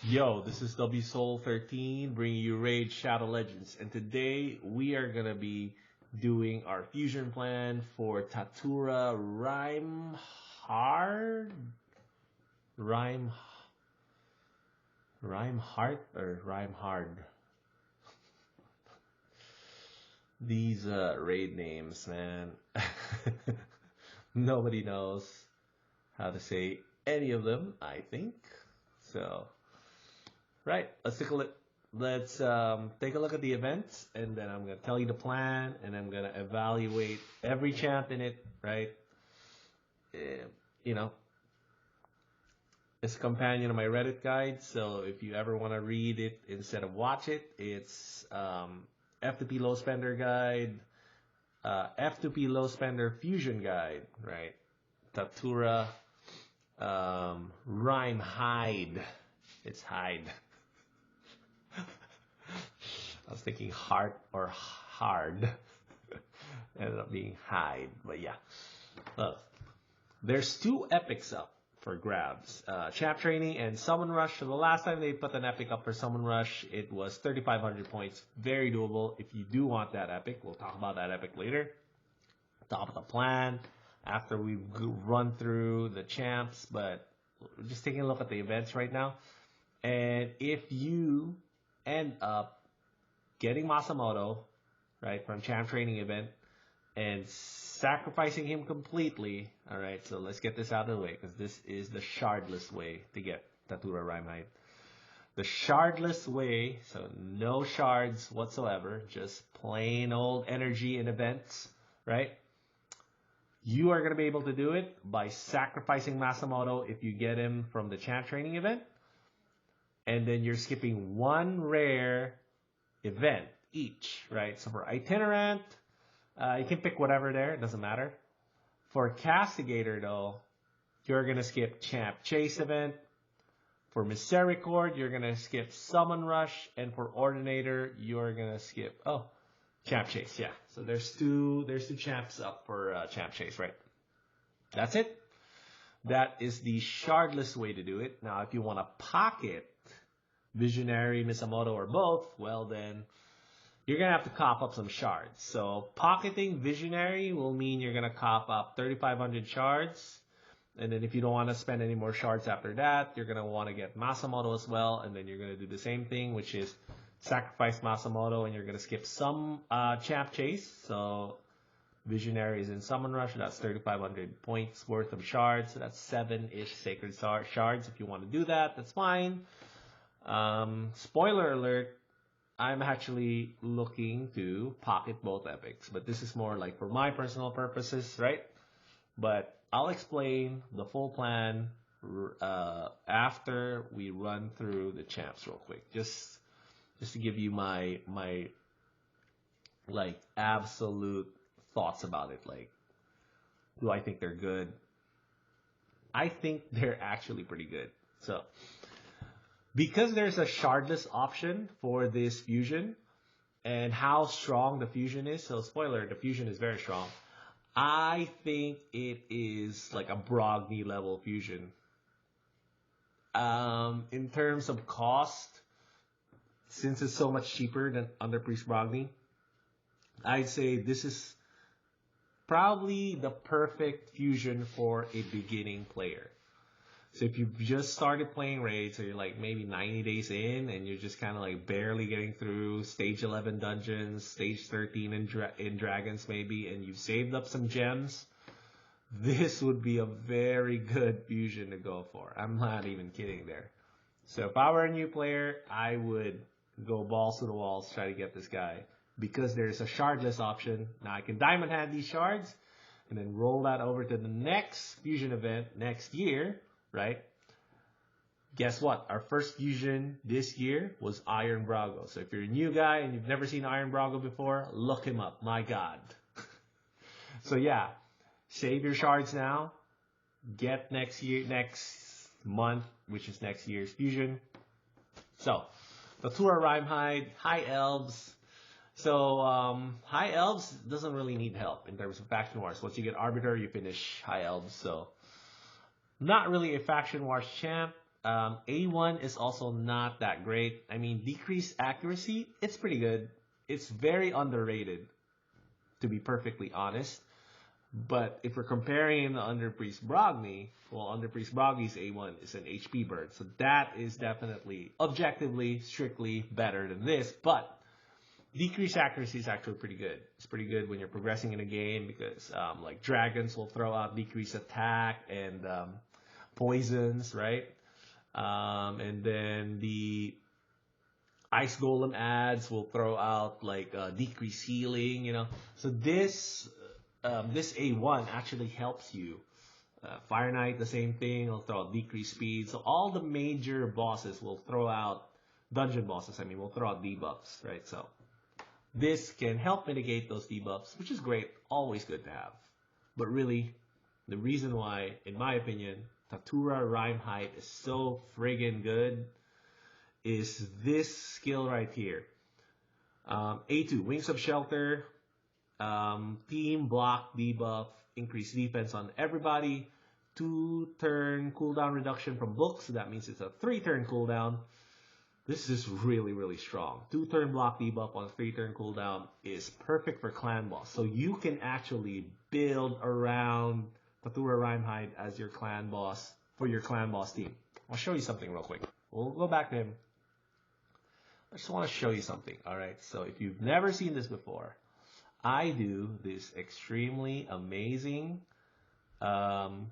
Yo, this is W Soul 13 bringing you Raid Shadow Legends, and today we are gonna be doing our fusion plan for Tatura Rhyme Heart or Rhyme Hard. These raid names, man. Nobody knows how to say any of them, I think. So. Right, let's take a look. Let's take a look at the events, and then I'm gonna tell you the plan, and I'm gonna evaluate every champ in it. Right, you know, it's a companion of my Reddit guide. So if you ever want to read it instead of watch it, it's F2P low spender guide, F2P low spender fusion guide. Right, Tatura, Rimehide. It's hide. I was thinking heart or hard. Ended up being hide, but yeah. There's two epics up for grabs. Champ Training and Summon Rush. So the last time they put an epic up for Summon Rush, it was 3,500 points. Very doable. If you do want that epic, we'll talk about that epic later. Top of the plan after we run through the champs, but we're just taking a look at the events right now. And if you end up getting Masamoto, right, from Champ Training event and sacrificing him completely, all right, so let's get this out of the way because this is the shardless way to get Tatura Rimehide. The shardless way, so no shards whatsoever, just plain old energy in events, right? You are going to be able to do it by sacrificing Masamoto if you get him from the Champ Training event. And then you're skipping one rare event each, right? So for Itinerant, you can pick whatever there, it doesn't matter. For Castigator, though, you're going to skip Champ Chase event. For Misericord, you're going to skip Summon Rush. And for Ordinator, you're going to skip, Champ Chase, yeah. So there's two champs up for Champ Chase, right? That's it. That is the shardless way to do it. Now, if you want to pocket Visionary, Misamoto, or both, well then, you're going to have to cop up some shards. So pocketing Visionary will mean you're going to cop up 3,500 shards. And then if you don't want to spend any more shards after that, you're going to want to get Masamoto as well. And then you're going to do the same thing, which is sacrifice Masamoto, and you're going to skip some Champ Chase. So Visionary is in Summon Rush. That's 3,500 points worth of shards. So that's 7-ish Sacred Shards. If you want to do that, that's fine. Spoiler alert, I'm actually looking to pocket both epics, but this is more like for my personal purposes, right? But I'll explain the full plan after we run through the champs real quick, just to give you my like absolute thoughts about it. Like, do I think they're good? I think they're actually pretty good. So because there's a shardless option for this fusion and how strong the fusion is, so spoiler, the fusion is very strong. I think it is like a Brogni level fusion. In terms of cost, since it's so much cheaper than Under Priest Brogni, I'd say this is probably the perfect fusion for a beginning player. So if you've just started playing Raid, so you're like maybe 90 days in, and you're just kind of like barely getting through stage 11 dungeons, stage 13 in Dragons maybe, and you've saved up some gems, this would be a very good fusion to go for. I'm not even kidding there. So if I were a new player, I would go balls to the walls, try to get this guy, because there's a shardless option. Now I can diamond hand these shards, and then roll that over to the next fusion event next year, right? Guess what? Our first fusion this year was Iron Brago. So if you're a new guy and you've never seen Iron Brago before, look him up. My God. So yeah, save your shards now. Get next month, which is next year's fusion. So, Tatura Rimehide, High Elves. So, High Elves doesn't really need help in terms of faction wars. Once you get Arbiter, you finish High Elves. So, not really a faction wars champ. A1 is also not that great. I mean, decreased accuracy, it's pretty good. It's very underrated, to be perfectly honest. But if we're comparing the Underpriest Brogni, well, Underpriest Brogni's A1 is an HP burn. So that is definitely, objectively, strictly better than this. But decreased accuracy is actually pretty good. It's pretty good when you're progressing in a game because like dragons will throw out decreased attack and poisons, right? And then the ice golem ads will throw out like decreased healing, you know. So this A1 actually helps you. Fire Knight, the same thing. It'll throw out decreased speed. So all the major bosses will throw out, dungeon bosses, I mean, will throw out debuffs, right? So this can help mitigate those debuffs, which is great. Always good to have. But really, the reason why, in my opinion, Tatura Rimehide is so friggin' good is this skill right here. A2, Wings of Shelter, team block debuff, increase defense on everybody, 2-turn cooldown reduction from books, so that means it's a 3-turn cooldown. This is really, really strong. 2-turn block debuff on 3-turn cooldown is perfect for clan boss. So you can actually build around Tatura Rimehide as your clan boss for your clan boss team. I'll show you something real quick. We'll go back to him. I just want to show you something. All right. So if you've never seen this before, I do this extremely amazing clan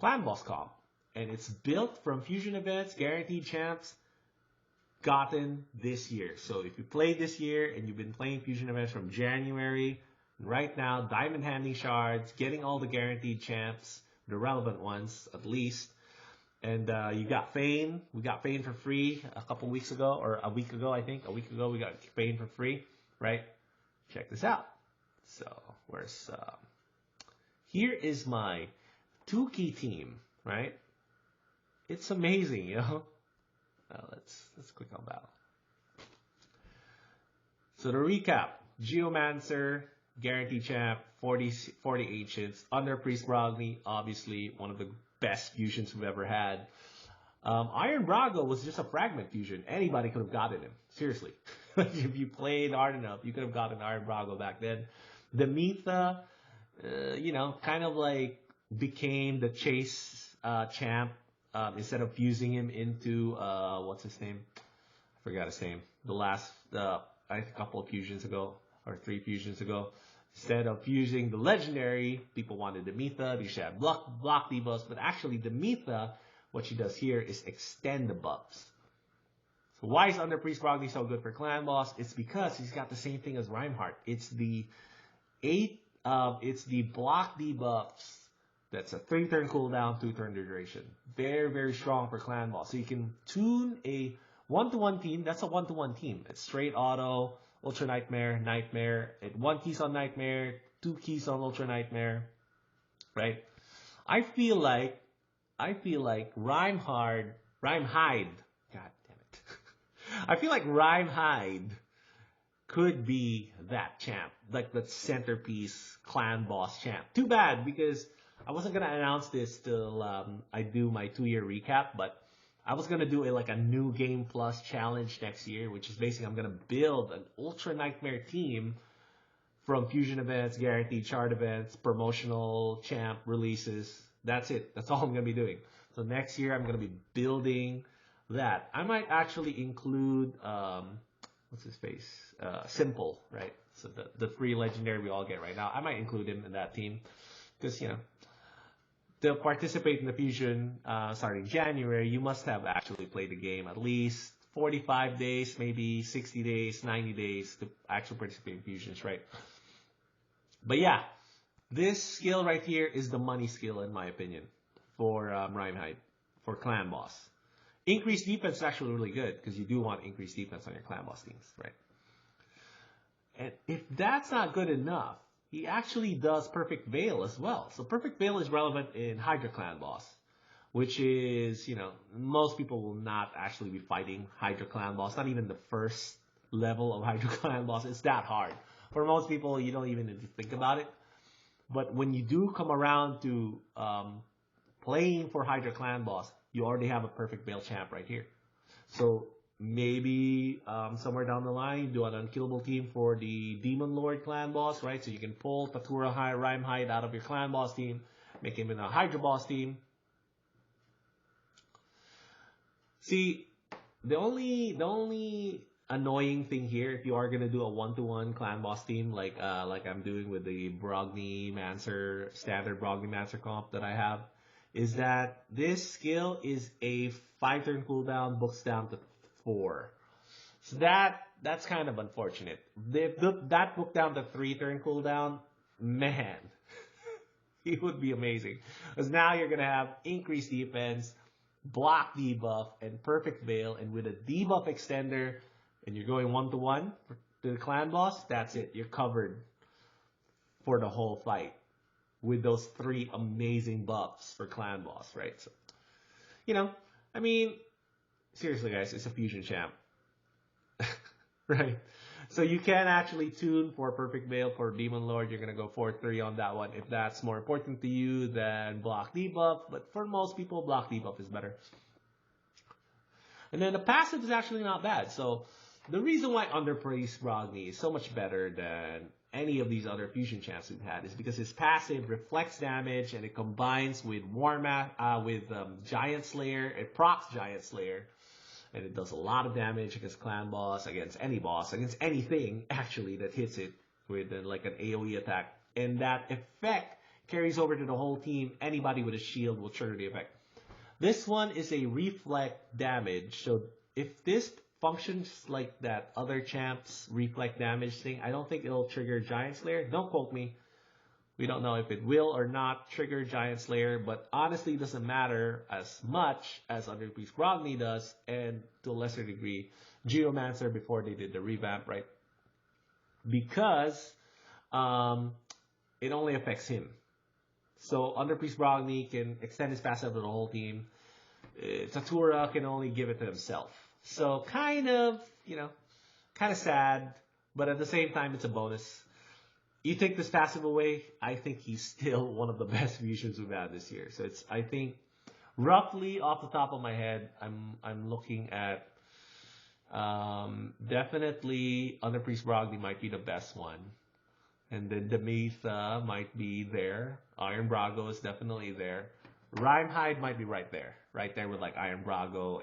boss comp, and it's built from fusion events, guaranteed champs, gotten this year. So if you played this year and you've been playing fusion events from January, right now, diamond handing shards, getting all the guaranteed champs, the relevant ones at least, and you got Fane. We got Fane for free a couple weeks ago, or a week ago, I think. A week ago, we got Fane for free, right? Check this out. So, where's here is my 2-key team, right? It's amazing, you know. Let's click on battle. So to recap, Geomancer, guaranteed champ, 40 ancients, Underpriest Brogni, obviously one of the best fusions we've ever had. Iron Brago was just a fragment fusion. Anybody could have gotten him. Seriously. If you played hard enough, you could have gotten Iron Brago back then. The Mitha, you know, kind of like became the chase champ instead of fusing him into, what's his name? I forgot his name. The last, I think a couple of fusions ago, or 3 fusions ago. Instead of fusing the legendary, people wanted the Mitha because she had block debuffs, but actually the Mitha, what she does here is extend the buffs. So why is Underpriest Brogni so good for clan boss? It's because he's got the same thing as Rimehide. It's the block debuffs. That's a 3-turn cooldown, 2-turn duration. Very, very strong for clan boss. So you can tune a 1-to-1 team. That's a 1-to-1 team. It's straight auto, Ultra Nightmare, Nightmare. 1 keys on Nightmare, 2 keys on Ultra Nightmare, right? I feel like Rimehide. God damn it. I feel like Rimehide could be that champ, like the centerpiece clan boss champ. Too bad because I wasn't gonna announce this till I do my 2-year recap, but I was gonna do like a new game plus challenge next year, which is basically I'm gonna build an Ultra Nightmare team from fusion events, guaranteed shard events, promotional champ releases. That's it. That's all I'm gonna be doing. So next year I'm gonna be building that. I might actually include what's his face? Simple, right? So the free legendary we all get right now. I might include him in that team because you know. To participate in the fusion starting January, you must have actually played the game at least 45 days, maybe 60 days, 90 days to actually participate in fusions, right? But yeah, this skill right here is the money skill in my opinion for Rimehide, for clan boss. Increased defense is actually really good because you do want increased defense on your clan boss teams, right? And if that's not good enough, he actually does Perfect Veil as well. So Perfect Veil is relevant in Hydra Clan boss, which is, you know, most people will not actually be fighting Hydra Clan boss, not even the first level of Hydra Clan boss. It's that hard. For most people, you don't even need to think about it. But when you do come around to playing for Hydra Clan boss, you already have a perfect Veil champ right here. So maybe somewhere down the line, do an unkillable team for the Demon Lord clan boss, right? So you can pull Tatura Rimehide out of your clan boss team, make him in a Hydra boss team. See, the only annoying thing here, if you are gonna do a 1-to-1 clan boss team like I'm doing with the Brogni Mancer standard Brogni Mancer comp that I have, is that this skill is a 5-turn cooldown, books down to 4. So that's kind of unfortunate. That book down to 3-turn cooldown, man, it would be amazing. Because now you're gonna have increased defense, block debuff, and perfect veil, and with a debuff extender, and you're going 1-to-1 to the clan boss, that's it. You're covered for the whole fight with those 3 amazing buffs for clan boss, right? So, I mean, seriously, guys, it's a fusion champ, right? So you can actually tune for perfect veil for Demon Lord. You're gonna go 4-3 on that one if that's more important to you than block debuff. But for most people, block debuff is better. And then the passive is actually not bad. So the reason why Underpriest Brogni is so much better than any of these other fusion champs we've had is because his passive reflects damage and it combines with Giant Slayer. It procs Giant Slayer, and it does a lot of damage against clan boss, against anything actually that hits it with like an AoE attack. And that effect carries over to the whole team. Anybody with a shield will trigger the effect. This one is a reflect damage, so if this functions like that other champ's reflect damage thing, I don't think it'll trigger Giant Slayer. Don't quote me. We don't know if it will or not trigger Giant Slayer, but honestly it doesn't matter as much as Underpriest Brogni does, and to a lesser degree, Geomancer before they did the revamp, right? Because it only affects him. So Underpriest Brogni can extend his passive to the whole team. Tatura can only give it to himself. So kind of sad, but at the same time, it's a bonus. You take this passive away, I think he's still one of the best fusions we've had this year. So I think, roughly off the top of my head, I'm looking at definitely Underpriest Brogni might be the best one. And then Demetha might be there. Iron Brago is definitely there. Rimehide might be right there with like Iron Brago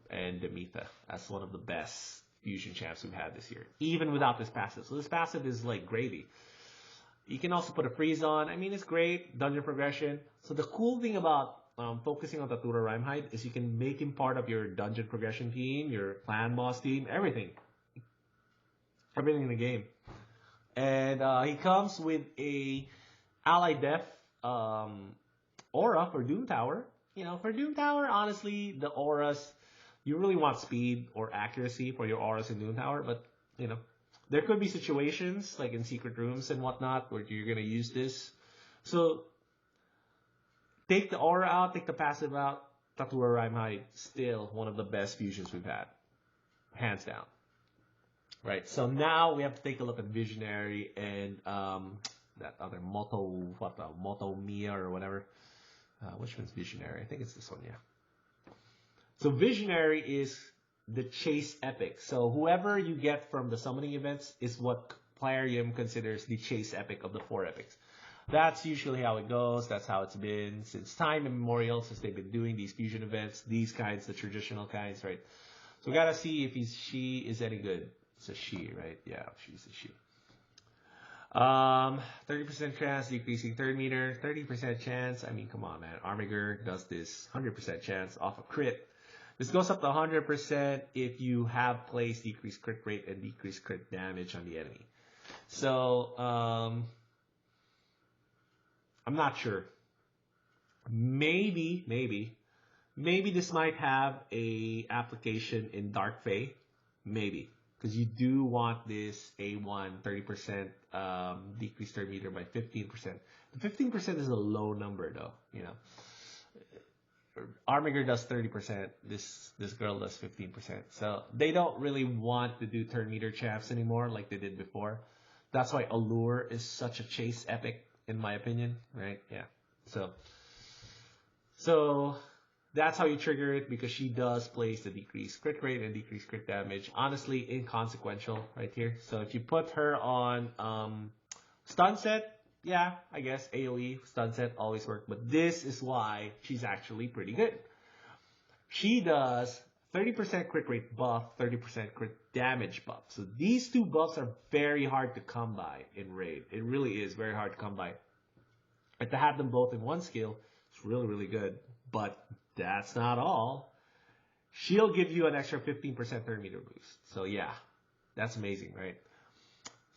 and Demetha as one of the best fusion champs we've had this year, even without this passive. So this passive is like gravy. You can also put a freeze on. I mean, it's great dungeon progression. So the cool thing about focusing on Tatura Rimehide is you can make him part of your dungeon progression team, your clan boss team, everything in the game. And he comes with a ally def aura for Doom Tower. For Doom Tower, honestly, the auras, you really want speed or accuracy for your auras in Doom Tower, but there could be situations like in secret rooms and whatnot where you're gonna use this. So take the aura out, take the passive out. Tatura Rimehide, still one of the best fusions we've had, hands down. Right, so now we have to take a look at Visionary and that other Moto Mia or whatever. Which one's Visionary? I think it's this one, yeah. So Visionary is the Chase Epic. So whoever you get from the summoning events is what Plarium considers the Chase Epic of the 4 epics. That's usually how it goes. That's how it's been since time immemorial, since they've been doing these fusion events, these kinds, the traditional kinds, right? So we gotta see if she is any good. It's a she, right? Yeah, she's a she. 30% chance decreasing 3rd meter, 30% chance. I mean, come on, man. Armiger does this 100% chance off a crit. This goes up to 100% if you have placed decreased crit rate and decreased crit damage on the enemy. So, I'm not sure. Maybe this might have a application in Dark Fae. Maybe. Because you do want this A1 30% decrease 3rd meter by 15%. The 15% is a low number, though. Armiger does 30%. This girl does 15%. So they don't really want to do 3rd meter champs anymore like they did before. That's why Allure is such a chase epic, in my opinion. Right? Yeah. So So that's how you trigger it, because she does place the decreased crit rate and decreased crit damage. Honestly, inconsequential right here. So if you put her on stun set, yeah, I guess AoE stun set always work. But this is why she's actually pretty good. She does 30% crit rate buff, 30% crit damage buff. So these two buffs are very hard to come by in Raid. It really is very hard to come by. And to have them both in one skill, it's really, really good. But that's not all. She'll give you an extra 15% turn meter boost. So yeah, that's amazing, right?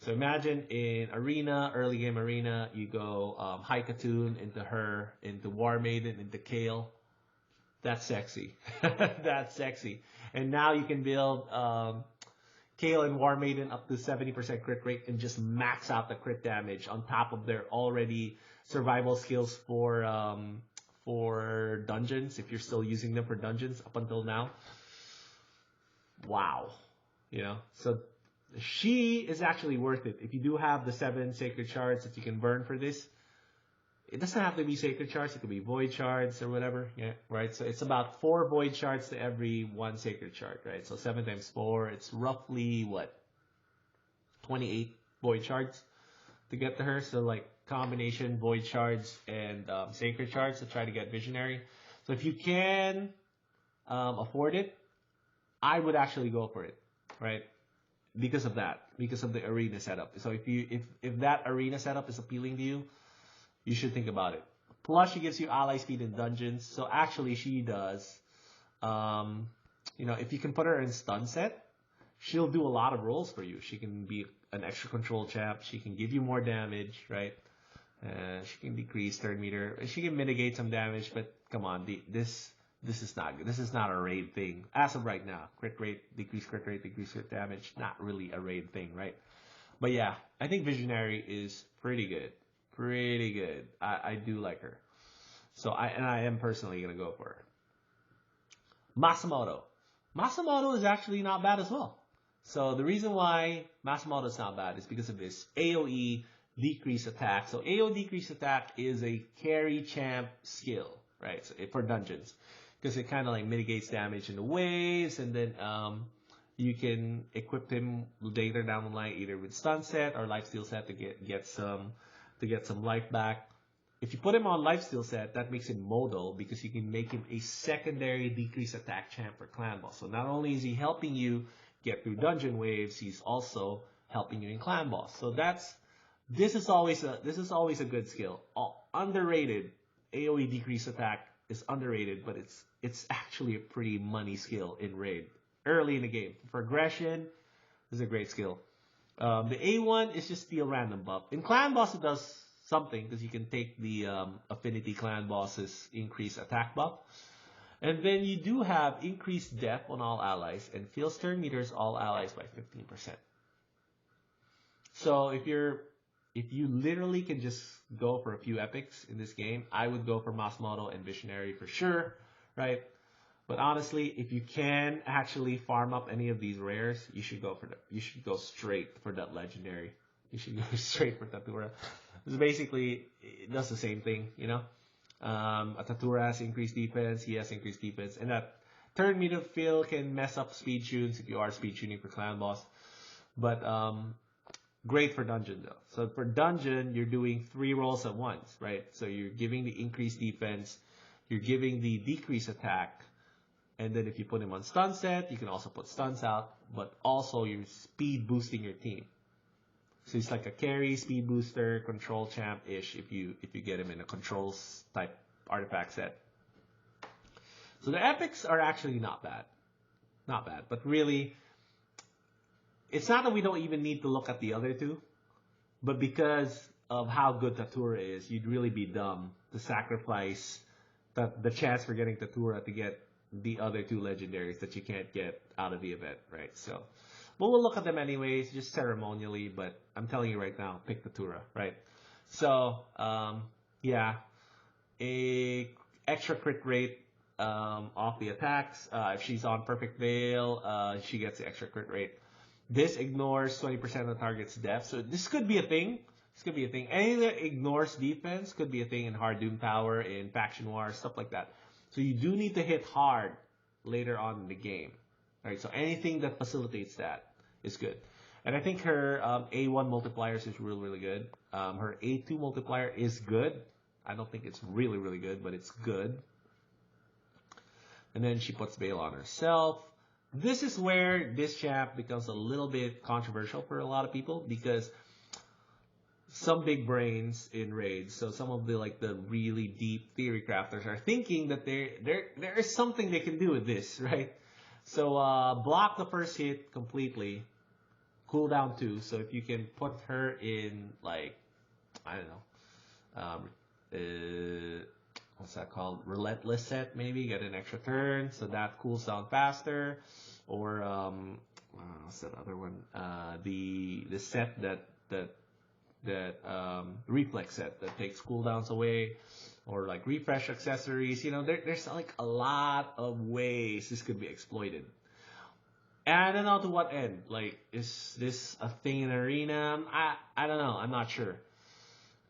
So imagine in Arena, early game Arena, you go Haikatun into her, into War Maiden, into Kale. That's sexy. That's sexy. And now you can build Kale and War Maiden up to 70% crit rate and just max out the crit damage on top of their already survival skills for dungeons, if you're still using them for dungeons up until now. Wow. You know, so she is actually worth it. If you do have the 7 sacred shards that you can burn for this, it doesn't have to be sacred shards. It could be void shards or whatever. Yeah, right. So it's about 4 void shards to every 1 sacred shard, right? So 7 times 4, it's roughly what, 28 void shards to get to her. So like combination void shards and sacred shards to try to get visionary. So if you can afford it, I would actually go for it, right? Because of that, because of the arena setup. So if that arena setup is appealing to you, you should think about it. Plus, she gives you ally speed in dungeons. So actually, she does. If you can put her in stun set, she'll do a lot of roles for you. She can be an extra control champ. She can give you more damage, right? She can decrease turn meter. She can mitigate some damage, but come on, this is not good. This is not a raid thing as of right now. Crit rate, decrease crit damage, not really a raid thing, right? But yeah, I think Visionary is pretty good. Pretty good. I do like her. So I am personally gonna go for her. Masamoto. Masamoto is actually not bad as well. So the reason why Masamoto is not bad is because of this AoE decrease attack. So AoE decrease attack is a carry champ skill, right? So for dungeons, because it kind of like mitigates damage in the waves, and then you can equip him later down the line either with stun set or lifesteal set to get some life back. If you put him on lifesteal set, that makes him modal because you can make him a secondary decrease attack champ for clan boss. So not only is he helping you get through dungeon waves, he's also helping you in clan boss. So this is always a good skill. Underrated. AoE decrease attack is underrated, but it's actually a pretty money skill in raid early in the game. For aggression, this is a great skill. The A1 is just steal random buff. In clan boss, it does something because you can take the affinity clan boss's increased attack buff. And then you do have increased death on all allies and fills turn meters all allies by 15%. So if you literally can just go for a few epics in this game, I would go for Masamoto and Visionary for sure, right? But honestly, if you can actually farm up any of these rares, you should go straight for that legendary. You should go straight for Tatura. It's basically, it does the same thing, you know? A Tatura has increased defense, he has increased defense, and that turn meter fill can mess up speed tunes if you are speed tuning for clan boss. But great for dungeon though. So for dungeon, you're doing 3 rolls at once, right? So you're giving the increased defense, you're giving the decreased attack, and then if you put him on stun set, you can also put stuns out, but also you're speed boosting your team. So he's like a carry, speed booster, control champ-ish if you get him in a controls type artifact set. So the epics are actually not bad. Not bad. But really, it's not that we don't even need to look at the other two, but because of how good Tatura is, you'd really be dumb to sacrifice the chance for getting Tatura to get the other 2 legendaries that you can't get out of the event, right? So, but we'll look at them anyways, just ceremonially, but I'm telling you right now, pick Tatura, right? So, yeah, a extra crit rate off the attacks. If she's on Perfect Veil, she gets the extra crit rate. This ignores 20% of the target's death, so this could be a thing. This could be a thing. Anything that ignores defense could be a thing in Hard Doom Tower, in Faction War, stuff like that. So you do need to hit hard later on in the game. Right? So anything that facilitates that is good. And I think her A1 multipliers is really, really good. Her A2 multiplier is good. I don't think it's really, really good, but it's good. And then she puts Veil on herself. This is where this champ becomes a little bit controversial for a lot of people, because some big brains in raids, so some of the really deep theory crafters are thinking that there is something they can do with this, right? So block the first hit completely, cooldown 2. So if you can put her in, like, I don't know, what's that called? Relentless set, maybe get an extra turn, so that cools down faster. Or what's that other one? The set that reflex set that takes cooldowns away, or like refresh accessories. You know, there's like a lot of ways this could be exploited. And I don't know to what end. Like, is this a thing in arena? I don't know. I'm not sure.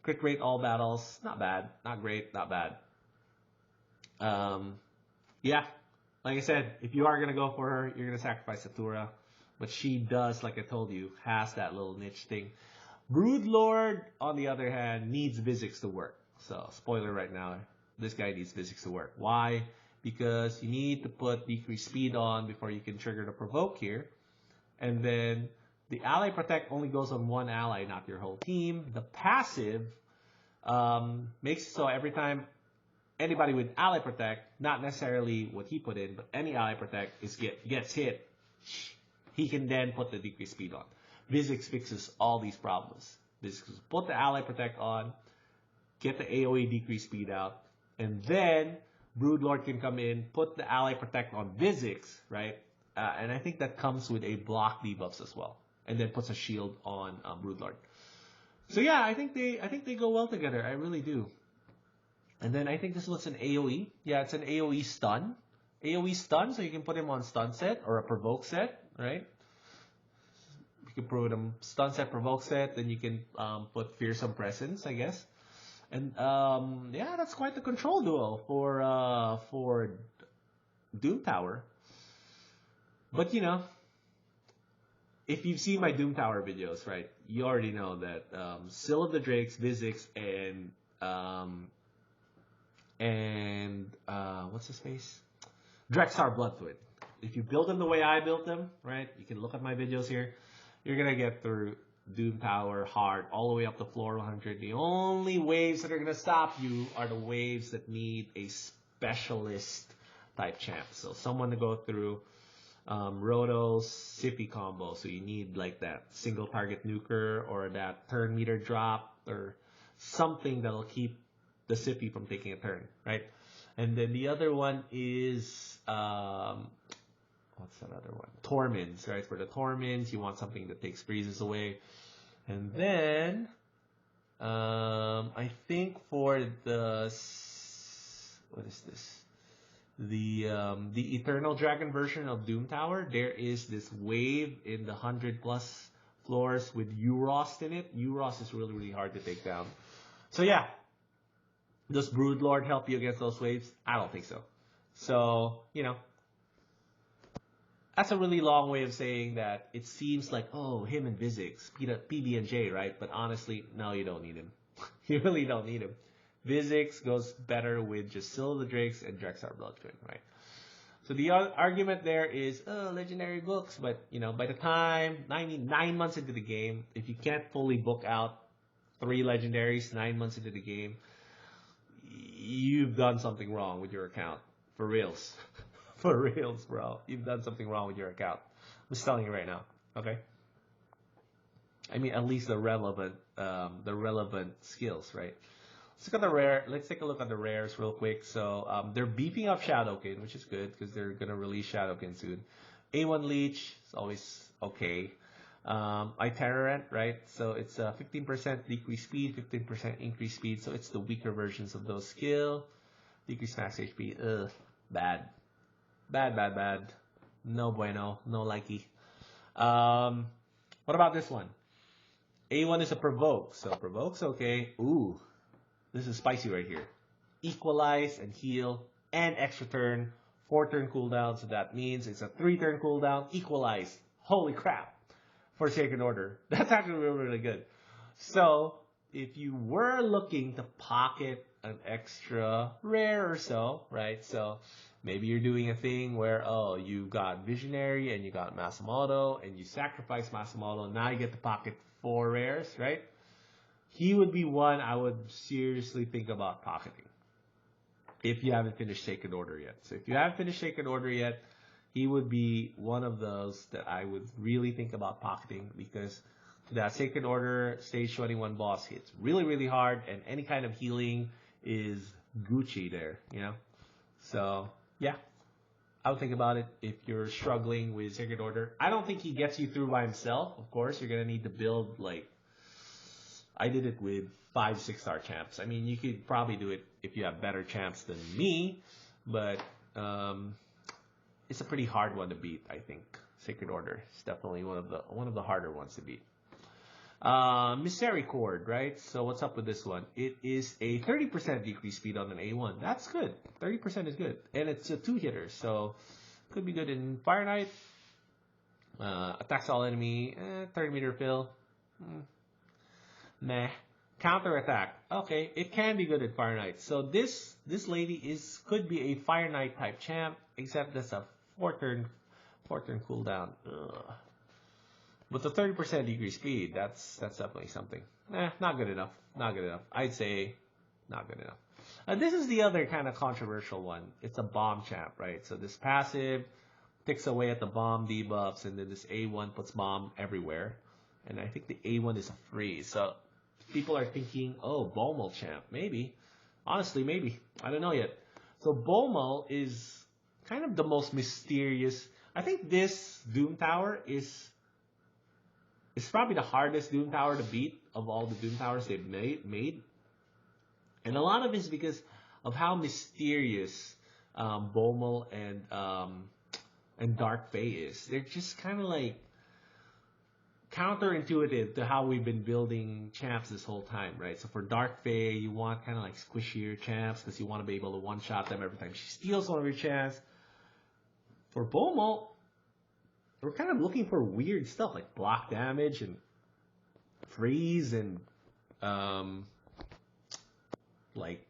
Crit rate all battles, not bad, not great, not bad. Yeah, like I said, if you are gonna go for her, you're gonna sacrifice Tatura, but she does, like I told you, has that little niche thing. Broodlord, on the other hand, needs physics to work. So, spoiler right now, this guy needs physics to work. Why? Because you need to put decreased speed on before you can trigger the provoke here. And then the ally protect only goes on one ally, not your whole team. The passive makes it so every time anybody with ally protect, not necessarily what he put in, but any ally protect gets hit, he can then put the decreased speed on. Physics fixes all these problems. Physics put the ally protect on, get the AoE decreased speed out, and then Broodlord can come in, put the ally protect on physics, right? And I think that comes with a block debuffs as well, and then puts a shield on Broodlord. So yeah, I think they go well together. I really do. And then I think this one's an AoE. Yeah, it's an AoE stun. AoE stun, so you can put him on stun set or a provoke set, right? You can put him stun set, provoke set, then you can put fearsome presence, I guess. And yeah, that's quite the control duo for Doom Tower. But you know, if you've seen my Doom Tower videos, right, you already know that Seal of the Drakes, Physics, and what's his face? Drexar Bloodfluid. If you build them the way I built them, right, you can look at my videos here, you're going to get through Doom Tower hard all the way up to floor 100. The only waves that are going to stop you are the waves that need a specialist type champ. So someone to go through Roto's Sippy combo. So you need like that single target nuker or that turn meter drop or something that'll keep the Sippy from taking a turn, right? And then the other one is what's that other one? Torments, right? For the Torments, you want something that takes freezes away. And then I think for the what is this? The Eternal Dragon version of Doom Tower, there is this wave in the 100+ floors with Urost in it. Urost is really, really hard to take down. So yeah, does Broodlord help you against those waves? I don't think so. So, you know, that's a really long way of saying that it seems like, oh, him and Physics, PB&J, right? But honestly, no, you don't need him. You really don't need him. Physics goes better with just Seal of the Drakes and Drexar Bloodfluid, right? So the argument there is, oh, legendary books. But, you know, by the time, 9 months into the game, if you can't fully book out 3 legendaries 9 months into the game, you've done something wrong with your account. For reals. For reals, bro. You've done something wrong with your account. I'm just telling you right now. Okay? I mean, at least the relevant skills, right? Let's take a look at the rares real quick. So they're beefing up Shadowkin, which is good because they're gonna release Shadowkin soon. A1 Leech is always okay. Iterant, right? So it's 15% decreased speed, 15% increased speed. So it's the weaker versions of those skill. Decreased max HP. Ugh, bad. Bad. No bueno. No likey. What about this one? A1 is a provoke, so provoke's okay. Ooh, this is spicy right here. Equalize and heal and extra turn, 4-turn cooldown, so that means it's a 3-turn cooldown. Equalize. Holy crap. For Sacred Order. That's actually really, really good. So, if you were looking to pocket an extra rare or so, right? So, maybe you're doing a thing where, oh, you got Visionary and you got Masamoto and you sacrifice Masamoto. Now you get to pocket 4 rares, right? He would be one I would seriously think about pocketing if you haven't finished Sacred Order yet. So if you haven't finished Sacred Order yet, he would be one of those that I would really think about pocketing, because that Sacred Order Stage 21 boss hits really, really hard, and any kind of healing is Gucci there, you know? So, yeah. I would think about it if you're struggling with Sacred Order. I don't think he gets you through by himself. Of course, you're going to need to build, like, I did it with 5-6-star champs. I mean, you could probably do it if you have better champs than me, but it's a pretty hard one to beat, I think. Sacred Order is definitely one of the harder ones to beat. Misericord, right? So what's up with this one? It is a 30% decrease speed on an A1. That's good. 30% is good. And it's a 2-hitter, so could be good in Fire Knight. Attacks all enemy. 30-meter fill. Meh. Counter attack. Okay, it can be good at Fire Knight. So this lady could be a Fire Knight type champ, except that's a 4-turn cooldown. Ugh. But the 30% decrease speed, that's definitely something. Not good enough. Not good enough. I'd say not good enough. This is the other kind of controversial one. It's a bomb champ, right? So this passive picks away at the bomb debuffs, and then this A1 puts bomb everywhere. And I think the A1 is a freeze. So people are thinking, oh, Bomel champ. Maybe. Honestly, maybe. I don't know yet. So Bomel is kind of the most mysterious. I think this Doom Tower is probably the hardest Doom Tower to beat of all the Doom Towers they've made. And a lot of it is because of how mysterious Bomel and Dark Fae is. They're just kind of like counterintuitive to how we've been building champs this whole time, right? So for Dark Fae, you want kind of like squishier champs because you want to be able to one-shot them every time she steals one of your champs. For Bomel, we're kind of looking for weird stuff like block damage and freeze and like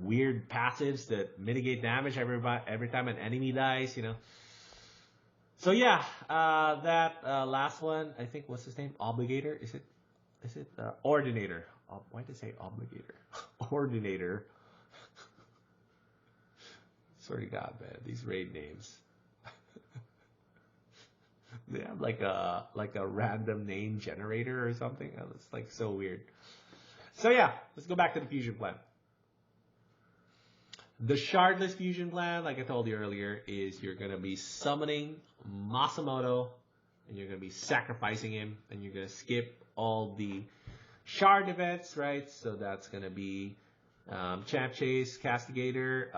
weird passives that mitigate damage every time an enemy dies, you know. So yeah, that last one, I think, what's his name? Obligator? Is it Ordinator? Why did I say Obligator? Ordinator. Swear to God, man, these raid names. They have like a random name generator or something. It's like so weird. So yeah, let's go back to the fusion plan. The shardless fusion plan, like I told you earlier, is you're gonna be summoning Masamoto and you're gonna be sacrificing him, and you're gonna skip all the shard events, right? So that's gonna be Champ Chase, Castigator,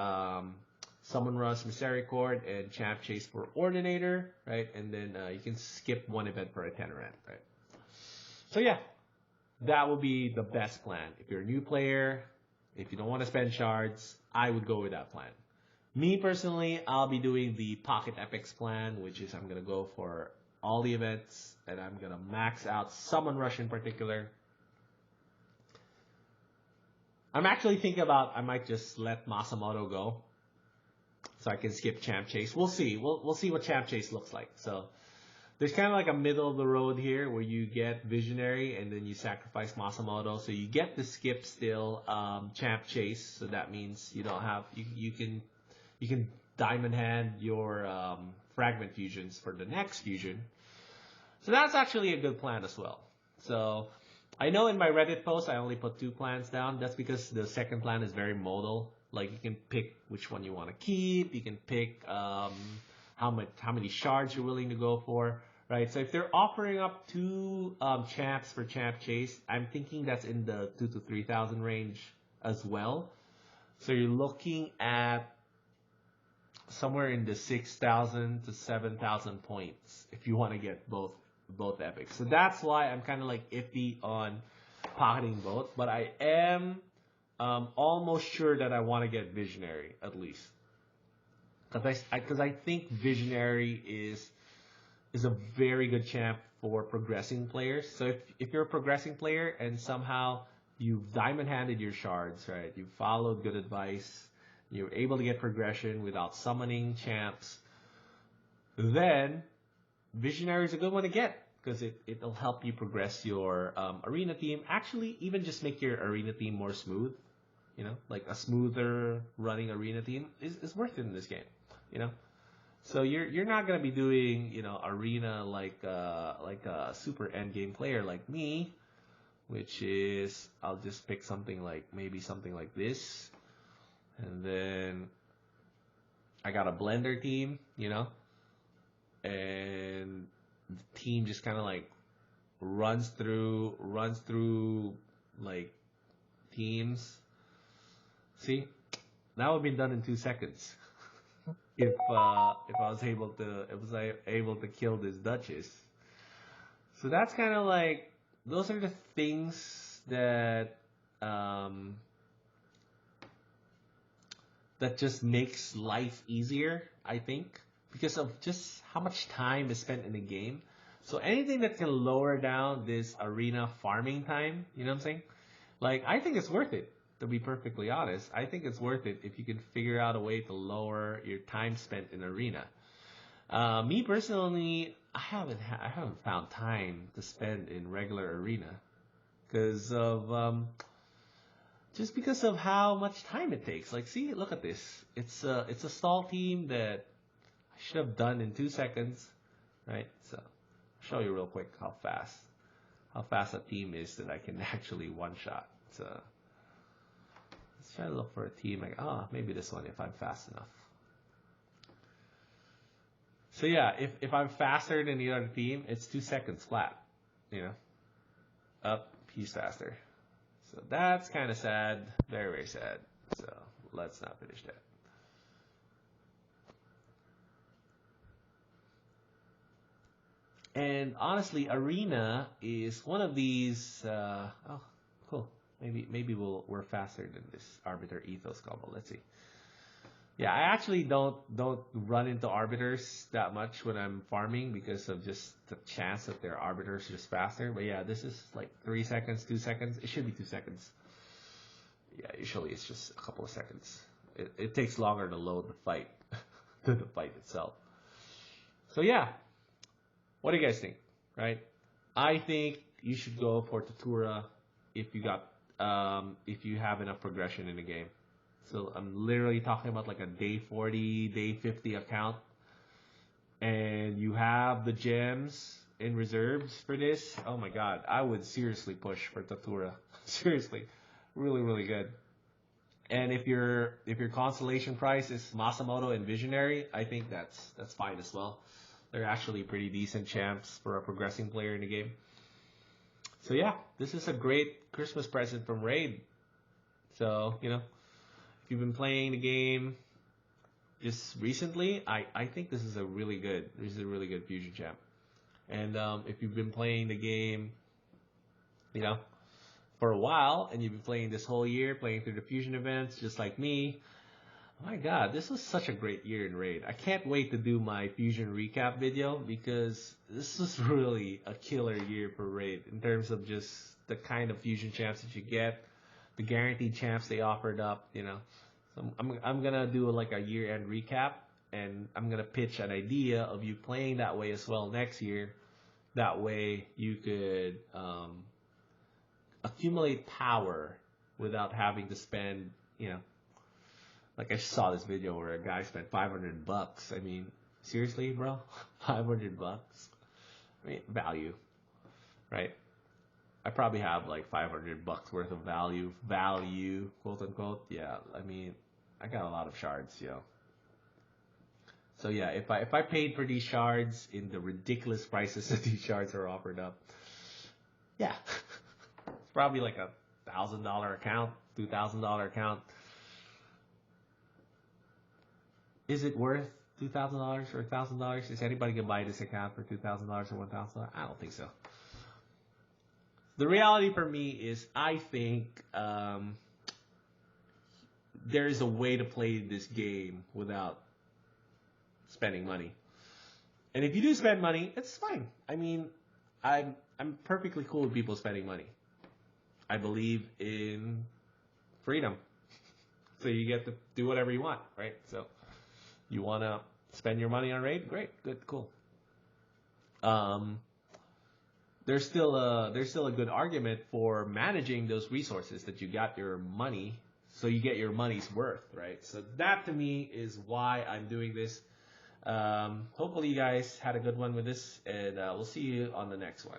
Summon Rush, Misericord, and Champ Chase for Ordinator, right? And then you can skip one event for a 10 event, right? So yeah, that will be the best plan. If you're a new player, if you don't want to spend shards, I would go with that plan. Me personally, I'll be doing the Pocket Epics plan, which is I'm going to go for all the events, and I'm going to max out Summon Rush in particular. I'm actually thinking about I might just let Masamoto go, so I can skip Champ Chase. We'll see. We'll see what Champ Chase looks like. So there's kind of like a middle of the road here where you get Visionary and then you sacrifice Masamoto. So you get to skip still Champ Chase. So that means you don't have you can Diamond Hand your Fragment Fusions for the next fusion. So that's actually a good plan as well. So I know in my Reddit post I only put 2 plans down. That's because the second plan is very modal. Like you can pick which one you want to keep. You can pick how many shards you're willing to go for, right? So if they're offering up 2 champs for Champ Chase, I'm thinking that's in the 2,000 to 3,000 range as well. So you're looking at somewhere in the 6,000 to 7,000 points if you want to get both both epics. So that's why I'm kind of like iffy on pocketing both. But I am almost sure that I want to get Visionary at least, because I think Visionary is a very good champ for progressing players. So if you're a progressing player and somehow you've diamond handed your shards, right? You followed good advice, you're able to get progression without summoning champs, then Visionary is a good one to get because it'll help you progress your arena team. Actually, even just make your arena team more smooth. You know, like a smoother running arena team is worth it in this game. You know, so you're not gonna be doing arena like a super end game player like me, which is I'll just pick something like maybe something like this, and then I got a blender team, and the team just kind of like runs through like teams. See, that would have been done in 2 seconds if I was able to kill this Duchess. So that's kind of like those are the things that that just makes life easier, I think, because of just how much time is spent in the game. So anything that can lower down this arena farming time, you know what I'm saying? Like, I think it's worth it, to be perfectly honest. I think it's worth it if you can figure out a way to lower your time spent in arena. Me personally, I haven't found time to spend in regular arena because of just because of how much time it takes. Like, see, look at this. It's a stall team that I should have done in 2 seconds, right? So, I'll show you real quick how fast a team is that I can actually one shot. So, let's try to look for a team like, maybe this one if I'm fast enough. So yeah, if I'm faster than the other team, it's 2 seconds flat, Up, he's faster. So that's kind of sad, very, very sad. So let's not finish that. And honestly, Arena is one of these, cool. Maybe we're faster than this Arbiter Ethos combo. Let's see. Yeah, I actually don't run into Arbiters that much when I'm farming because of just the chance that their Arbiters are just faster. But yeah, this is like 3 seconds, 2 seconds. It should be 2 seconds. Yeah, usually it's just a couple of seconds. It takes longer to load the fight than the fight itself. So yeah, what do you guys think? Right? I think you should go for Tatura if you have enough progression in the game. So I'm literally talking about like a day 40, day 50 account. And you have the gems in reserves for this. Oh my god, I would seriously push for Tatura. Seriously. Really, really good. And if your constellation price is Masamoto and Visionary, I think that's fine as well. They're actually pretty decent champs for a progressing player in the game. So yeah, this is a great Christmas present from Raid. So, if you've been playing the game just recently, I think this is a really good fusion champ. And if you've been playing the game, for a while, and you've been playing this whole year, playing through the fusion events, just like me, oh my god, this was such a great year in Raid. I can't wait to do my fusion recap video because this was really a killer year for Raid in terms of just the kind of fusion champs that you get, the guaranteed champs they offered up, So I'm gonna do like a year-end recap, and I'm gonna pitch an idea of you playing that way as well next year. That way you could accumulate power without having to spend, like I saw this video where a guy spent $500. I mean, seriously, bro, $500. I mean, value, right? I probably have like $500 worth of value, quote unquote. Yeah, I mean, I got a lot of shards, So yeah, if I paid for these shards in the ridiculous prices that these shards are offered up, yeah, it's probably like a $1,000 account, $2,000 account. Is it worth $2,000 or $1,000? Is anybody gonna buy this account for $2,000 or $1,000? I don't think so. The reality for me is, I think there is a way to play this game without spending money. And if you do spend money, it's fine. I mean, I'm perfectly cool with people spending money. I believe in freedom. So you get to do whatever you want, right? So you want to spend your money on raid? Great, good, cool. There's still a good argument for managing those resources that you got your money, so you get your money's worth, right? So that to me is why I'm doing this. Hopefully you guys had a good one with this, and we'll see you on the next one.